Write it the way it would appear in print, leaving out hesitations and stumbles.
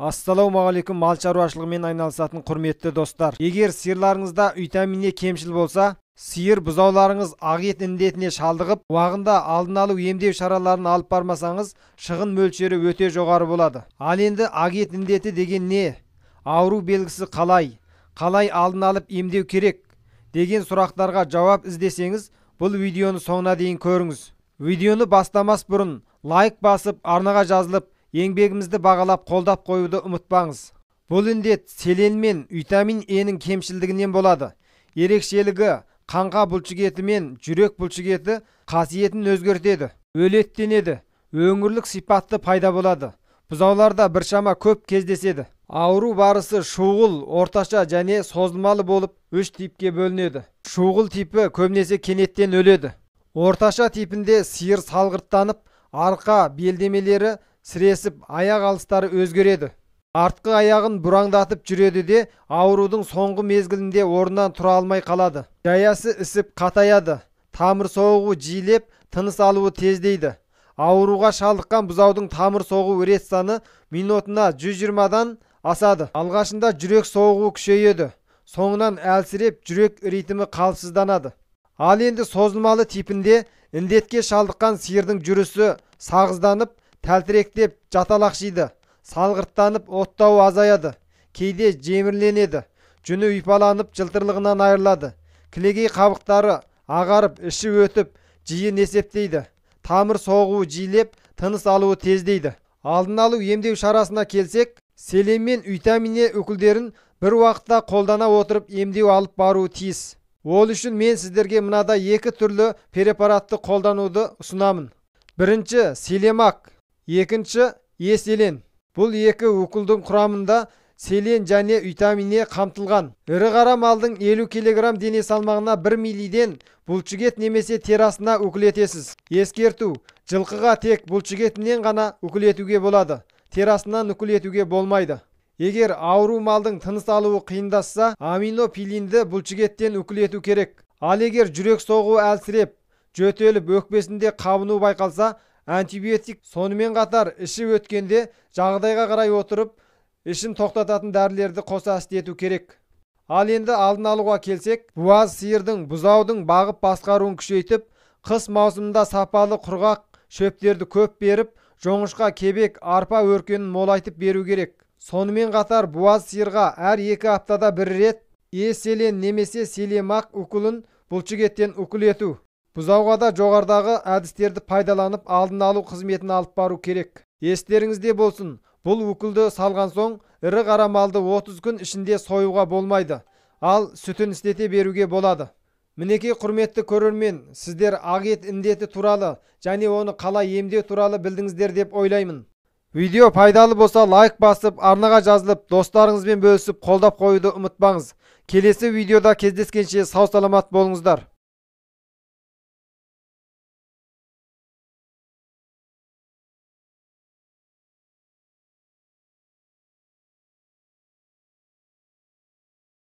Ассалаумағалейкум, мал шаруашылығымен айналысатын құрметті достар. Егер сиырларыңызда витамин Е кемшіл болса, сиыр бұзауларыңыз ақ ет індетіне шалдығып, уағында алдын алу емдеу шараларын алып бармасаңыз, шығын мөлшері өте жоғары болады. Ал енді ақ ет індеті деген не? Ауру белгісі қалай алдын алып емдеу керек деген сұрақтарға жауап іздесеңіз, бұл видеоны соңына дейін көріңіз. Видеоны бастамас бұрын лайк басып, арнаға жазылып, еңбегімізді бағалап қолдап қоюды ұмытпаңыз. Бұл індет селен мен витамин Е-нің кемшілдігінен болады. Ерекшелігі қанға бұлшық еті мен жүрек бұлшық еті қасиетін өзгертеді, өлеттенеді, өңірлік сипатты пайда болады. Бұзауларда біршама көп кездеседі. Ауру барысы шуғыл, орташа және созылмалы болып 3 типке бөлінеді. Шуғыл типі көбінесе кенеттен өледі. Орташа типінде сиыр салғырттанып, арқа белдемелері сіресіп, аяқ алыстары өзгереді. Артқы аяғын бұраңдатып жүреді де, аурудың соңғы мезгілінде орнынан тұра алмай қалады. Жаясы ісіп қатаяды, тамыр соғуы жиілеп, тыныс алуы тездейді. Ауруға шалдыққан бұзаудың тамыр соғу рет саны минутына 120-дан асады. Алғашында жүрек соғуы күшейеді, соңынан әлсіреп, жүрек ритмі қалыпсызданады. Ал енді созылмалы типінде індетке шалдыққан сиырдың жүрісі сағызданып, тәлтіректеп жаталақшиды, салғырттанып, оттауы азаяды, кейде жемірленеді, жүні ұйпаланып, жылтырлығынан айырылады, кілегей қабықтары ағарып, іші өтіп, жиі несептейді, тамыр соғуы жиілеп, тыныс алуы тездейді. Алдын алу емдеу шарасына келсек, селен мен витамин Е өкілдерін бір уақытта қолдана отырып емдеу алып баруы тиіс. Ол үшін мен сіздерге мынада 2 түрлі препаратты қолдануды ұсынамын. Бірінші селемак, екінші Е-селен. Бұл 2 өкілдің құрамында селен және витамин Е қамтылған. Ірі қара малдың 50 кг дене салмағына 1 миллиден бұлшық ет немесе терасына өкілетесіз. Ескерту: жылқыға тек бұлшық етінен ғана өкілетуге болады, терасынан өкілетуге болмайды. Егер ауру малдың тыныс алуы қиындасса, аминопилинді бұлшық еттен өкілету керек. Ал егер жүрек соғуы әлсіреп, жөтеліп, өкпесінде қабыну байқалса, антибиотик, сонымен қатар іші өткенде жағдайға қарай отырып, ішін тоқтататын дәрілерді қоса істету керек. Ал енді алдын алуға келсек, буаз сиырдың, бұзаудың бағып басқаруын күшейтіп, қыс маусымында сапалы құрғақ шөптерді көп беріп, жоңышқа, кебек, арпа өркенін молайтып беру керек. Сонымен қатар буаз сиырға әр 2 аптада 1 рет Е-селен немесе селемак өкілін бұлшық еттен өкілету. Бұзауға да жоғардағы әдістерді пайдаланып алдын алу қызметін алып бару керек. Естеріңізде болсын, бұл өкілді салған соң ірі қара малды 30 күн ішінде союға болмайды, ал сүтін істете беруге болады. Мінекей құрметті көрермен, сіздер ақ ет індеті туралы және оны қалай емдеу туралы білдіңіздер деп ойлаймын. Видео пайдалы болса лайк басып, арнаға жазылып, достарыңызбен бөлісіп қолдап қоюды ұмытпаңыз. Келесі видеода кездескенше сау саламат болыңыздар.